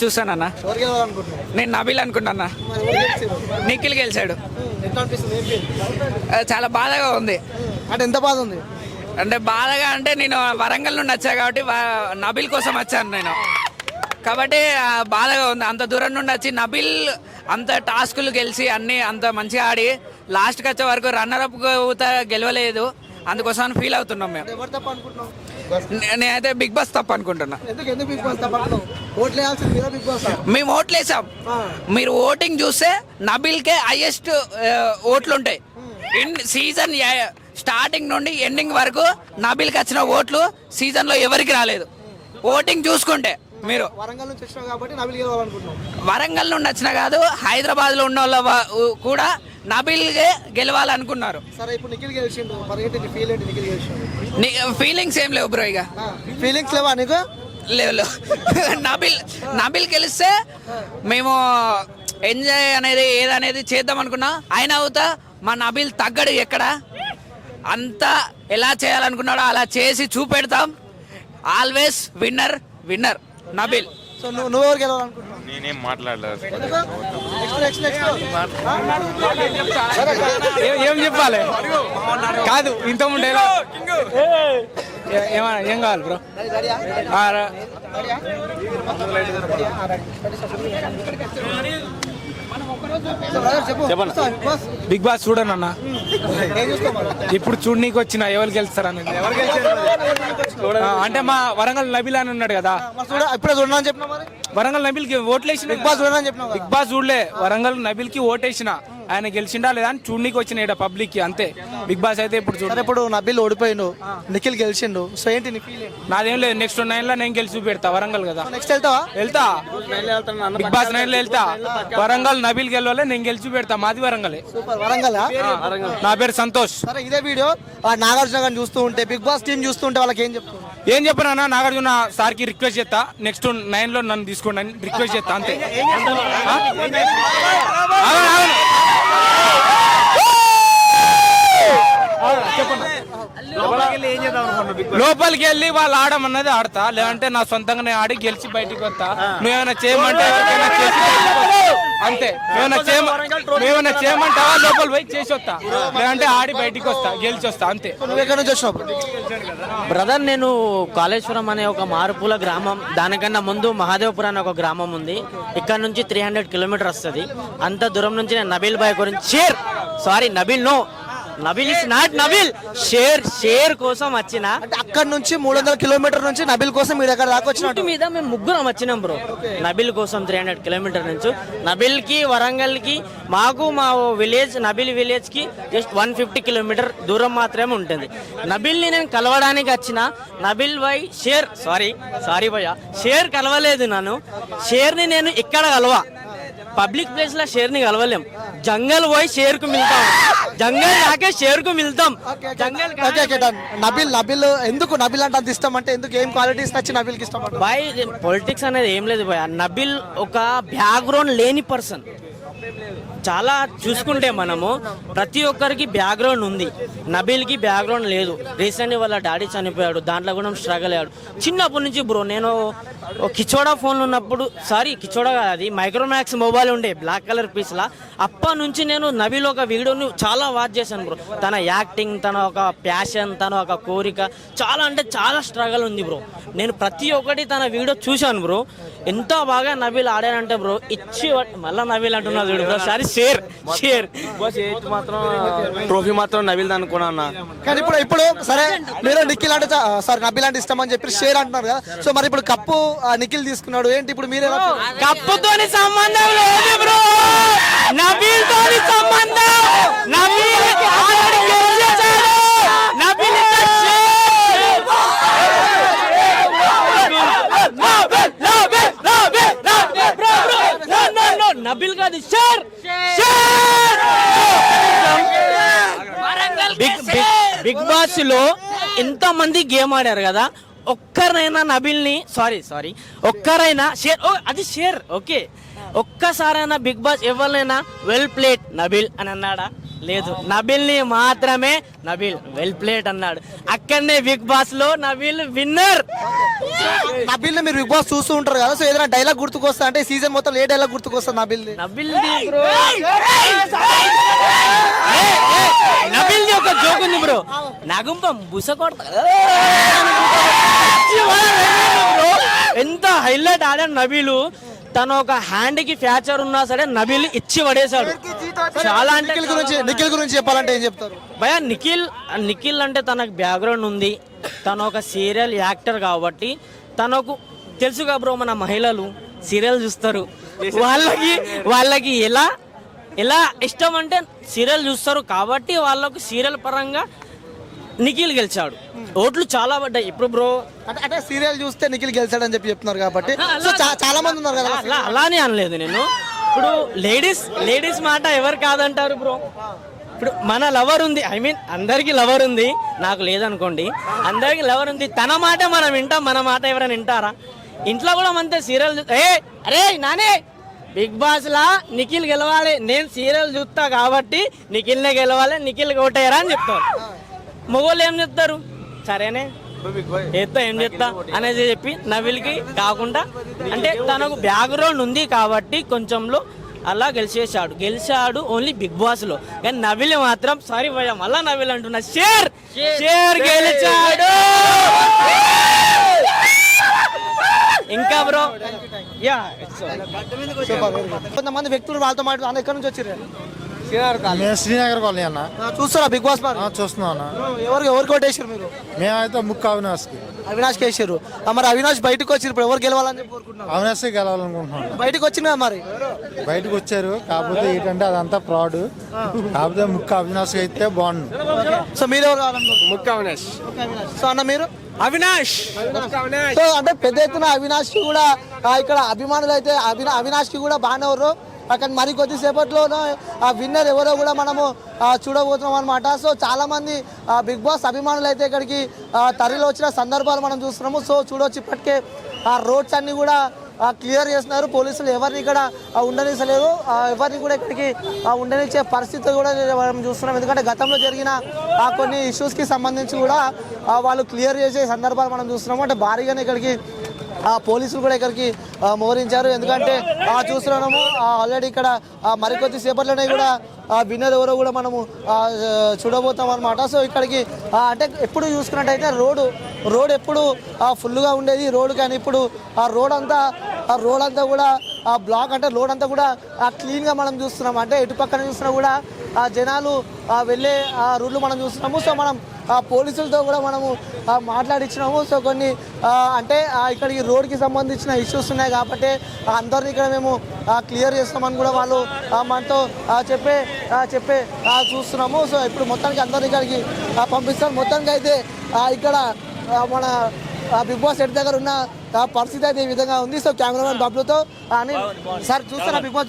చూసానన్నా. నేను నబీల్ అనుకుంటున్నా. నిఖిల్ గెలిచాడు. చాలా బాధగా ఉంది. అంటే ఎంత బాధ ఉంది అంటే బాధగా అంటే నేను వరంగల్ నుండి వచ్చా కాబట్టి నబీల్ కోసం వచ్చాను నేను కాబట్టి బాధగా ఉంది. అంత దూరం నుండి వచ్చి నబీల్ అంత టాస్కులు గెలిచి అన్ని అంత మంచిగా ఆడి లాస్ట్కి వచ్చే వరకు రన్నర్ అప్ గెలవలేదు. అందుకోసం ఫీల్ అవుతున్నాం మేము. నేనైతే బిగ్ బాస్ తప్పు అనుకుంటున్నా. మేము ఓట్లు వేసాం. మీరు ఓటింగ్ చూస్తే నబీల్కే హైయెస్ట్ ఓట్లు ఉంటాయి. సీజన్ స్టార్టింగ్ నుండి ఎండింగ్ వరకు నబీల్కి వచ్చిన ఓట్లు సీజన్లో ఎవరికి రాలేదు. ఓటింగ్ చూసుకుంటే మీరు వరంగల్ నుంచి వచ్చినా కాబట్టి నబీల్ గెలవాలనుకుంటున్నాం. వరంగల్ నుండి వచ్చినా కాదు, హైదరాబాద్లో ఉన్న వాళ్ళ కూడా నబీల్గే గెలవాలనుకున్నారు. సరే ఇప్పుడు నిఖిల్ గెలిచిండు, మరి ఏంటి నీ ఫీల్ ఏంటి? నిఖిల్ గెలిచిండు, ఫీలింగ్స్ ఏం లేవు బ్రో. ఇక ఫీలింగ్స్ లేవా నీకు? లేవు. నబీల్ గెలిస్తే మేము ఎంజాయ్ అనేది ఏదనేది చేద్దాం అనుకున్నా. అయినా అవుతా మా నబీల్ తగ్గడు ఎక్కడ. అంతా ఎలా చేయాలనుకున్నాడో అలా చేసి చూపెడతాం. Always winner winner Nabeel. So నువ్వెవరు గెలవాలనుకుంటున్నావు? నేనేం మాట్లాడలేదు. ఏం చెప్పాలి కాదు ఇంతకుముందు ఏం కావాలి బ్రో? Big boss చూడనన్నా. ఇప్పుడు చూడనీకి వచ్చిన ఎవరు గెలుస్తారని. అంటే మా వరంగల్ నబీల్ అని ఉన్నాడు కదా, ఇప్పుడే చూడని చెప్పిన వరంగల్ నబీల్ కి ఓట్లేసిన. బిగ్ బాస్ చూడని చెప్పిన. బిగ్ బాస్ చూడలే, వరంగల్ నబీల్ కి ఓటేసిన. ఆయన గెలిచిండా లేదా అని చూడనీకి వచ్చిన పబ్లిక్ కి అంతే. బిగ్ బాస్ అయితే ఇప్పుడు చూడ. ఇప్పుడు నబీల్ ఓడిపోయిండు, నిఖిల్ గెలిచిండు. సో ఏంటి నీ ఫీల్? నాదేం లేదు. నెక్స్ట్ 9 లో నేను గెలిచి పెడతా వరంగల్ కదా. నెక్స్ట్ వెళ్తావా? వెళ్తా. బిగ్ బాస్ 9 లో వెళ్తా. వరంగల్ నబీల్ గెలవాలి, నేను గెలిచి పెడతా. మాది వరంగల్. సూపర్. వరంగల్. నా పేరు సంతోష్. సరే ఇదే వీడియో నాగార్జున గారిని చూస్తూ ఉంటే, బిగ్ బాస్ టీం చూస్తూ ఉంటే వాళ్ళకి ఏం చెప్తావు? ఏం చెప్పనా, నాగార్జున సార్ కి రిక్వెస్ట్ చేస్తా నెక్స్ట్ 9 లో నన్ను తీసుకోండి అని రిక్వెస్ట్ చేస్తా అంతే. చెప్పండి. లోపలికి వెళ్ళి వాళ్ళు ఆడమన్నది ఆడతా, లేదంటే నా సొంతంగానే ఆడి గెలిచి బయటికి వస్తా. నువ్వేమైనా చేయమంటే ఎవరికైనా చేసి అంతే. నువ్వేమైనా చేయమంటావా లోపల పోయి చేసి వస్తా, లేదంటే ఆడి బయటికి వస్తా, గెలిచి వస్తా అంతే. బ్రదర్, నేను కాళేశ్వరం అనే ఒక మారుపూల గ్రామం, దానికన్నా ముందు మహాదేవపురం అనే ఒక గ్రామం ఉంది. ఇక్కడ నుంచి 300 కిలోమీటర్ వస్తుంది. అంత దూరం నుంచి నేను నబీల్ బాయ్ గురించి Nabeel is not Nabeel share కోసం వచ్చిన. అంటే అక్కడ నుంచి 300 కిలోమీటర్ నుంచి నబీల్ కోసం మీరు ఎక్కడ దాకా వచ్చినట్టు మీద మేము ముగ్గురం వచ్చినాం బ్రో. నబీల్ కోసం 300 కిలోమీటర్ నుంచి. నబీల్ కి వరంగల్ కి మాకు మా విలేజ్ నబీల్ విలేజ్ కి జస్ట్ 150 కిలోమీటర్ దూరం మాత్రమే ఉంటుంది. నబీల్ ని నేను కలవడానికి వచ్చిన. నబీల్ భాయ్ సారీ భయ్యా, షేర్ కలవలేదు. షేర్ ని నేను ఇక్కడ కలవా. పబ్లిక్ ప్లేస్ లో షేర్ ని కలవలేం. జంగల్ పోయి షేర్ కు మిల్తాం, జంగల్ రాకే షేర్ కు మిల్తాం. నబీల్ ఎందుకు నబీల్ అంటే అంత ఇష్టం? అంటే ఎందుకు, ఏం క్వాలిటీస్ నచ్చి నబీల్ కి ఇష్టం? బాయ్, పొలిటిక్స్ అనేది ఏం లేదు బాయ్. నబీల్ ఒక బ్యాక్గ్రౌండ్ లేని పర్సన్. చాలా చూసుకుంటే మనము ప్రతి ఒక్కరికి బ్యాక్గ్రౌండ్ ఉంది. నబీల్కి బ్యాక్గ్రౌండ్ లేదు. రీసెంట్గా వాళ్ళ డాడీ చనిపోయాడు, దాంట్లో కూడా స్ట్రగుల్ అయ్యాడు చిన్నప్పటి నుంచి బ్రో. నేను కిచోడా ఫోన్లు ఉన్నప్పుడు, కిచోడా కాదు, అది మైక్రోమాక్స్ మొబైల్ ఉండే బ్లాక్ కలర్ పీస్లా. అప్పటి నుంచి నేను నబీల్ ఒక వీడియోని చాలా వాచ్ చేశాను బ్రో. తన యాక్టింగ్, తన ఒక ప్యాషన్, తన ఒక కోరిక చాలా అంటే చాలా స్ట్రగుల్ ఉంది బ్రో. నేను ప్రతి ఒక్కటి తన వీడియో చూశాను బ్రో. ఎంత బాగా నబీల్ ఆడానంటే బ్రో, ఇచ్చి మళ్ళీ నబీల్ అంటున్నా చూడు బ్రో. సారీ షేర్ మాత్రం ట్రోఫీ మాత్రం నబీల్ అనుకున్నా. కానీ ఇప్పుడు సరే, మీరు నిఖిల్ అంటే నబీల్ అంటే ఇష్టం అని చెప్పి షేర్ అంటున్నారు కదా. సో మరి ఇప్పుడు కప్పు నిఖిల్ తీసుకున్నాడు, ఏంటి ఇప్పుడు మీరు? కప్పుతోని సంబంధం లేదు బ్రో, నబీల్ తోని సంబంధం. నబీల్ ఆల్రెడీ గెలిచేశాడు. నబీల్ నబీల్ కాదు, షేర్. బిగ్ బాస్ లో ఎంత మంది గేమ్ ఆడారు కదా, ఒక్కరైనా నబీల్ ని ఒక్కరైనా షేర్, అది షేర్ ఓకే, ఒక్కసారైనా బిగ్ బాస్ ఎవరినైనా వెల్ ప్లేడ్ నబీల్ అని అన్నాడా? లేదు, నబిల్ని మాత్రమే. నబిల్ వెల్ ప్లేట్ అన్నాడు. అక్కడనే బిగ్ బాస్ లో నబిల్ విన్నర్. నబిల్ మీరు బిగ్ బాస్ చూస్తూ ఉంటారు కదా, సో ఏదైనా డైలాగ్ గుర్తుకొస్తా అంటే సీజన్ మొత్తం ఏ డైలాగ్ గుర్తుకొస్తుంది నబిల్? నబిల్ ఒక జోక్ ఉంది బ్రో. నాగుంపం బుస కొడతా. ఎంత హైలైట్ ఆడాడు నబీలు. తను ఒక హ్యాండ్ కి ఫ్రాక్చర్ ఉన్నా సరే నబీల్ ఇచ్చి పడేశాడు. చాలా అంటే నిఖిల్ గురించి చెప్పాలంటే ఏం చెప్తారు భయ? నిఖిల్ అంటే తనకు బ్యాక్గ్రౌండ్ ఉంది. తను ఒక సీరియల్ యాక్టర్ కాబట్టి తనకు తెలుసుగా బ్రో, మన మహిళలు సీరియల్ చూస్తారు, వాళ్ళకి ఎలా ఇష్టం అంటే సీరియల్ చూస్తారు కాబట్టి వాళ్ళకు సీరియల్ పరంగా నిఖిల్ గెలిచాడు. ఓట్లు చాలా పడ్డాయి ఇప్పుడు బ్రో. అంటే సీరియల్ చూస్తే నిఖిల్ గెలిచాడని చెప్పి చెప్తున్నారు కాబట్టి సో చాలా మంది ఉన్నారు కదా. అలానే అనలేదు నేను. ఇప్పుడు లేడీస్ మాట ఎవరు కాదంటారు బ్రో? ఇప్పుడు మన లవర్ ఉంది, ఐ మీన్ అందరికి లవర్ ఉంది, నాకు లేదనుకోండి. అందరికి లవర్ ఉంది, తన మాట మనం వింటాం, మన మాట ఎవరైనా వింటారా? ఇంట్లో కూడా మనతో సీరియల్ అరే నానే బిగ్ బాస్ లా నిఖిల్ గెలవాలి, నేను సీరియల్ చూస్తా కాబట్టి నిఖిల్నే గెలవాలి, నిఖిల్ ఓటేయరా అని చెప్తారు. మొగోళ్ళు ఏం చెప్తారు? సరేనే ఎత్తా ఏం చెప్తా అనేది చెప్పి నవిల్కి కాకుండా అంటే తనకు బ్యాక్గ్రౌండ్ ఉంది కాబట్టి కొంచెంలో అలా గెలిచాడు ఓన్లీ బిగ్ బాస్ లో. కానీ నవిల్ మాత్రం సారీ భయ మళ్ళా నవిల్ అంటున్నా, షేర్ గెలిచాడు. ఇంకా బ్రో యా కొంతమంది వ్యక్తులు వాళ్ళతో మాట్లాడు ఎక్కడి నుంచి వచ్చారు? శ్రీనగర్ కాలనీ అన్న. చూస్తారా బిగ్ బాస్? చూస్తున్నాం అన్న. ఎవరు కోటేశారు మీరు? మేమైతే ముక్కు అవినాష్కి వేసారు. మరి అవినాష్ బయటకు వచ్చారు, ఇప్పుడు ఎవరు గెలవాలని చెప్పి కోరుకుంటున్నారు? అవినాష్కి గెలవాలనుకుంటున్నాం. బయటకు వచ్చినా మరి బయటకు వచ్చారు కాకపోతే ఏంటంటే అదంతా ఫ్రాడ్. కాకపోతే ముక్కు అవినాష్కి అయితే బాగుండు. సో మీరు ఎవరు కావాలనుకుంటున్నారు? ముక్క అవినాష్. సో అన్న మీరు? అవినాష్. సో అంటే పెద్ద ఎత్తున అవినాష్ కి కూడా ఇక్కడ అభిమానులు అయితే అవినాష్ కి కూడా బాగానే ఎవరు, కానీ మరి కొద్దిసేపట్లోనే ఆ విన్నర్ ఎవరో కూడా మనము చూడబోతున్నాం అనమాట. సో చాలా మంది బిగ్ బాస్ అభిమానులు అయితే ఇక్కడికి తరలి వచ్చిన సందర్భాలు మనం చూస్తున్నాము. సో చూడవచ్చు ఇప్పటికే ఆ రోడ్స్ అన్ని కూడా క్లియర్ చేస్తున్నారు. పోలీసులు ఎవరిని ఇక్కడ ఉండనిస్తలేరు, ఎవరిని కూడా ఇక్కడికి ఉండనిచ్చే పరిస్థితి కూడా మనం చూస్తున్నాం. ఎందుకంటే గతంలో జరిగిన కొన్ని ఇష్యూస్కి సంబంధించి కూడా వాళ్ళు క్లియర్ చేసే సందర్భాలు మనం చూస్తున్నాము. అంటే భారీగానే ఇక్కడికి పోలీసులు కూడా ఇక్కడికి మోహరించారు. ఎందుకంటే చూస్తున్నాము ఆల్రెడీ ఇక్కడ మరికొద్ది సేపట్లోనే కూడా విన్నర్ ఎవరో కూడా మనము చూడబోతాం అనమాట. సో ఇక్కడికి అంటే ఎప్పుడు చూసుకున్నట్టయితే రోడ్ ఎప్పుడు ఫుల్గా ఉండేది రోడ్, కానీ ఇప్పుడు ఆ రోడ్ అంతా కూడా బ్లాక్, అంటే రోడ్ అంతా కూడా క్లీన్గా మనం చూస్తున్నాం. అంటే ఎటు పక్కన చూసినా కూడా జనాలు వెళ్ళే రూట్లు మనం చూస్తున్నాము. సో మనం పోలీసులతో కూడా మనము మాట్లాడించినాము. సో కొన్ని అంటే ఇక్కడికి రోడ్కి సంబంధించిన ఇష్యూస్ ఉన్నాయి కాబట్టి అందరినీ ఇక్కడ మేము క్లియర్ చేస్తామని కూడా వాళ్ళు మనతో చెప్పే చూస్తున్నాము. సో ఇప్పుడు మొత్తానికి అందరినీ ఇక్కడికి పంపిస్తాం. మొత్తానికి అయితే ఇక్కడ మన బిగ్ బాస్ సెట్ దగ్గర ఉన్న పరిస్థితి అయితే ఈ విధంగా ఉంది. సో కెమెరామెన్ బబ్లుతో సార్ చూస్తారా బిగ్ బాస్?